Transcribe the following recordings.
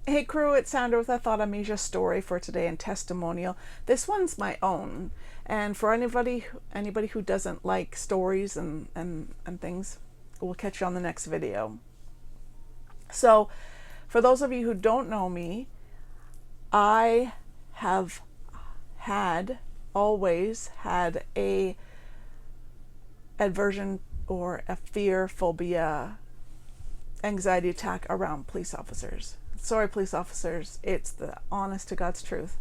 Hey crew, it's Sandra with a Thought Amnesia story for today and testimonial. This one's my own, and for anybody who doesn't like stories and things, we'll catch you on the next video. So, for those of you who don't know me, I have always had a aversion or a fear, phobia, anxiety attack around police officers. Sorry, police officers, it's the honest to God's truth.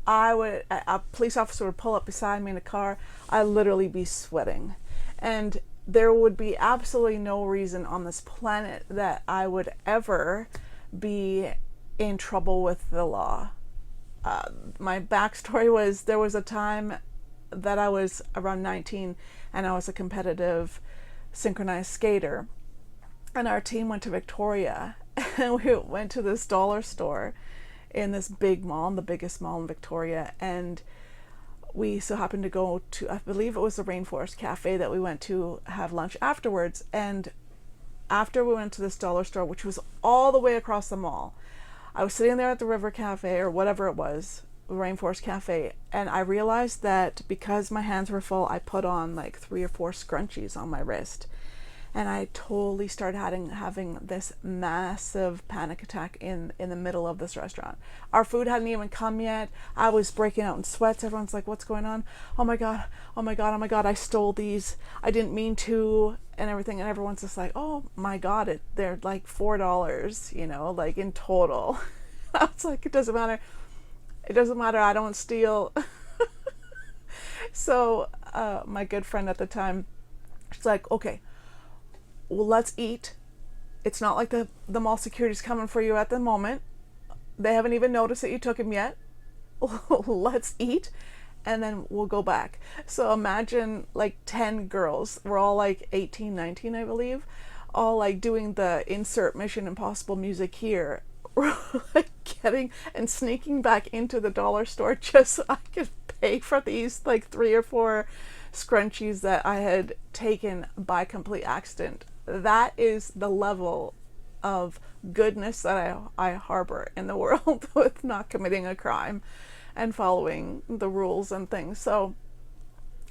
A police officer would pull up beside me in a car, I'd literally be sweating. And there would be absolutely no reason on this planet that I would ever be in trouble with the law. My backstory was there was a time that I was around 19 and I was a competitive synchronized skater. And our team went to Victoria and we went to this dollar store in this big mall, the biggest mall in Victoria. And we so happened to go to, I believe it was the Rainforest Cafe that we went to have lunch afterwards. And after we went to this dollar store, which was all the way across the mall, I was sitting there at the River Cafe or whatever it was, Rainforest Cafe, and I realized that because my hands were full, I put on like 3 or 4 scrunchies on my wrist. And I totally started having this massive panic attack in the middle of this restaurant. Our food hadn't even come yet. I was breaking out in sweats. Everyone's like, what's going on? Oh my God, oh my God, oh my God, I stole these. I didn't mean to, and everything. And everyone's just like, oh my God, they're like $4, you know, like in total. I was like, it doesn't matter. It doesn't matter. I don't steal. So my good friend at the time, she's like, okay, well, let's eat. It's not like the mall security's coming for you at the moment. They haven't even noticed that you took him yet. Let's eat and then we'll go back. So imagine like 10 girls. We're all like 18, 19, I believe. All like doing the insert Mission Impossible music here. Like getting and sneaking back into the dollar store just so I could pay for these like 3 or 4 scrunchies that I had taken by complete accident. That is the level of goodness that I harbor in the world with not committing a crime and following the rules and things. So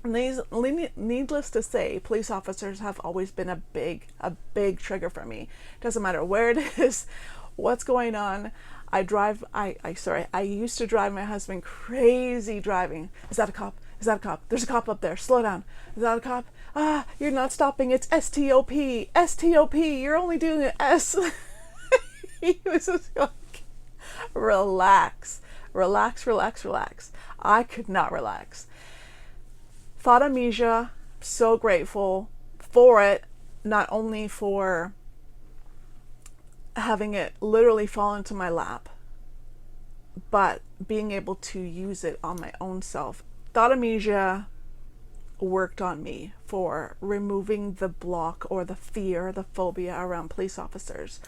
needless to say, police officers have always been a big trigger for me. Doesn't matter where it is, what's going on. I used to drive my husband crazy driving. Is that a cop? Is that a cop? There's a cop up there. Slow down. Is that a cop? Ah, you're not stopping. It's S-T-O-P. S-T-O-P. You're only doing an S. He was just like, relax. Relax, relax, relax. I could not relax. Thought Amnesia, so grateful for it. Not only for having it literally fall into my lap, but being able to use it on my own self. Thought Amnesia worked on me for removing the block or the fear, the phobia around police officers.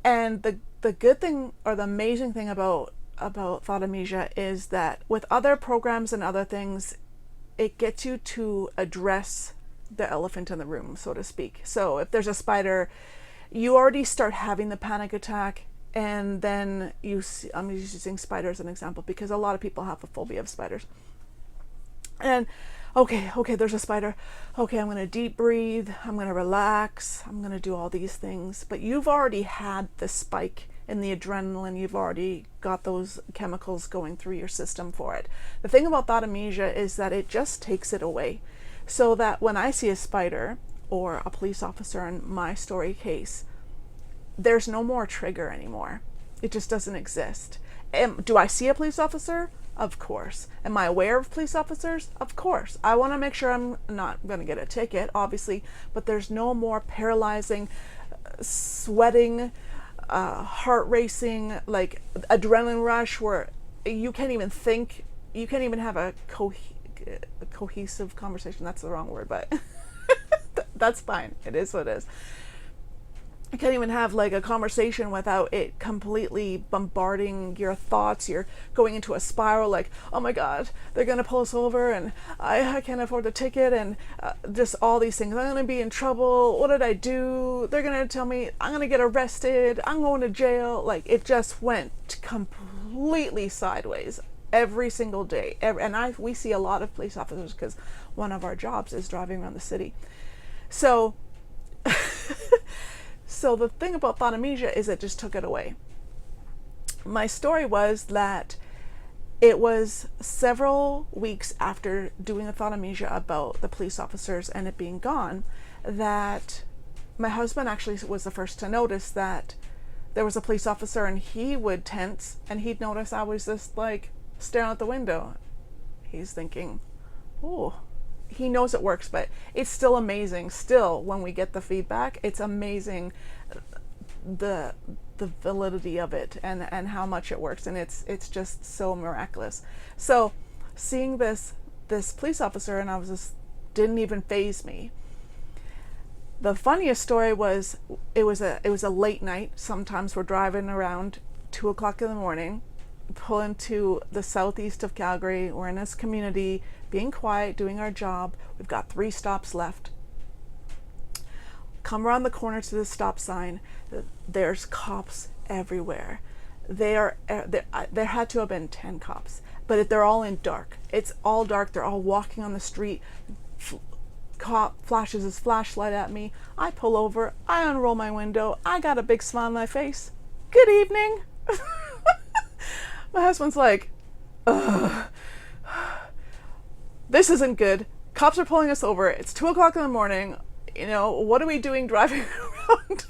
And the good thing or the amazing thing about Thought Amnesia is that with other programs and other things, it gets you to address the elephant in the room, so to speak. So if there's a spider, you already start having the panic attack, and then you see, I'm using spiders as an example because a lot of people have a phobia of spiders. And okay, there's a spider. Okay, I'm going to deep breathe. I'm going to relax. I'm going to do all these things. But you've already had the spike in the adrenaline. You've already got those chemicals going through your system for it. The thing about Thought Amnesia is that it just takes it away. So that when I see a spider or a police officer in my story case, there's no more trigger anymore. It just doesn't exist. Do I see a police officer? Of course. Am I aware of police officers? Of course. I want to make sure I'm not going to get a ticket, obviously, but there's no more paralyzing, sweating, heart racing, like adrenaline rush where you can't even think, you can't even have a cohesive conversation. That's the wrong word, but that's fine. It is what it is. you can't even have like a conversation without it completely bombarding your thoughts. You're going into a spiral like, oh my God, they're going to pull us over and I can't afford the ticket and just all these things. I'm going to be in trouble. What did I do? They're going to tell me I'm going to get arrested. I'm going to jail. Like it just went completely sideways every single day. We see a lot of police officers because one of our jobs is driving around the city. So So the thing about thought amnesia is it just took it away. My story was that it was several weeks after doing a thought amnesia about the police officers and it being gone that my husband actually was the first to notice that there was a police officer and he would tense and he'd notice I was just like staring out the window. He's thinking, oh, he knows it works, but it's still amazing. Still, when we get the feedback, it's amazing the validity of it and how much it works, and it's just so miraculous. So seeing this police officer, and I was just didn't even faze me. The funniest story was it was a late night. Sometimes we're driving around 2:00 in the morning, pull into the southeast of Calgary. We're in this community, being quiet, doing our job. We've got 3 stops left. Come around the corner to the stop sign. There's cops everywhere. There had to have been 10 cops, but they're all in dark. It's all dark. They're all walking on the street. Cop flashes his flashlight at me. I pull over. I unroll my window. I got a big smile on my face. Good evening. My husband's like, ugh. This isn't good. Cops are pulling us over. It's 2:00 in the morning. You know, what are we doing driving around?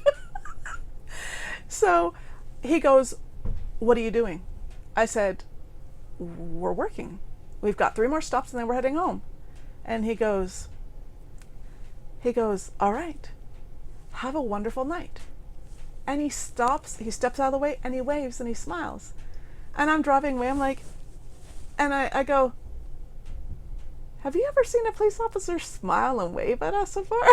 So he goes, what are you doing? I said, we're working. We've got 3 more stops and then we're heading home. And he goes, all right, have a wonderful night. And he steps out of the way and he waves and he smiles. And I'm driving away. I'm like, and I go, have you ever seen a police officer smile and wave at us before?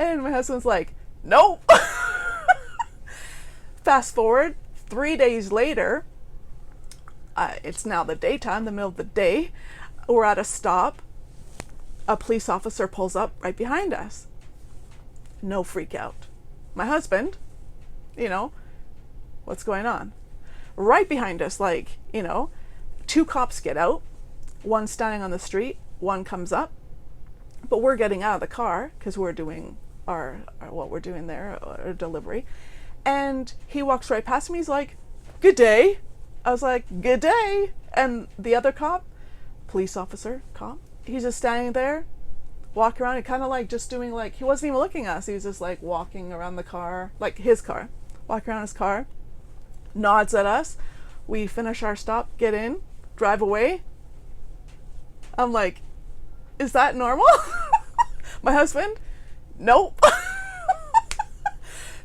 And my husband's like, nope. Fast forward 3 days later, it's now the daytime, the middle of the day. We're at a stop. A police officer pulls up right behind us. No freak out. My husband, what's going on? Right behind us, 2 cops get out. One standing on the street, one comes up, but we're getting out of the car because we're doing our what we're doing there, our delivery. And he walks right past me. He's like, good day. I was like, good day. And the other cop, police officer, cop, he's just standing there, walking around and kind of just doing he wasn't even looking at us. He was just walking around the car, his car, walking around his car, nods at us. We finish our stop, get in, drive away. I'm like, is that normal? My husband, nope.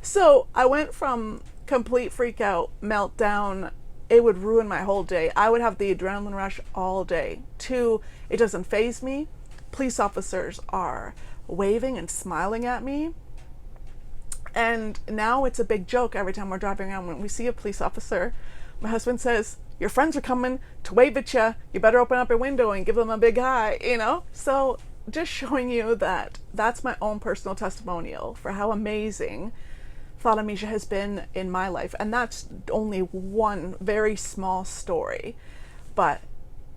So I went from complete freak out, meltdown, it would ruin my whole day. I would have the adrenaline rush all day, to it doesn't faze me. Police officers are waving and smiling at me. And now it's a big joke every time we're driving around. When we see a police officer, my husband says, your friends are coming to wave at you. You better open up your window and give them a big hi, So just showing you that that's my own personal testimonial for how amazing thought amnesia has been in my life. And that's only one very small story. But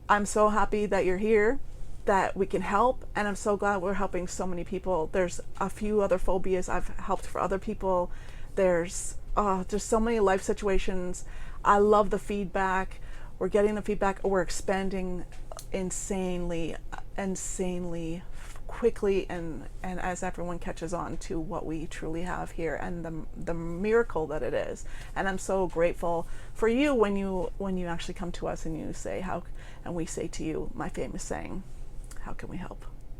I'm so happy that you're here, that we can help. And I'm so glad we're helping so many people. There's a few other phobias I've helped for other people. There's so many life situations. I love the feedback. We're getting the feedback. We're expanding insanely quickly, and as everyone catches on to what we truly have here and the miracle that it is. And I'm so grateful for you when you actually come to us and you say and we say to you my famous saying, how can we help?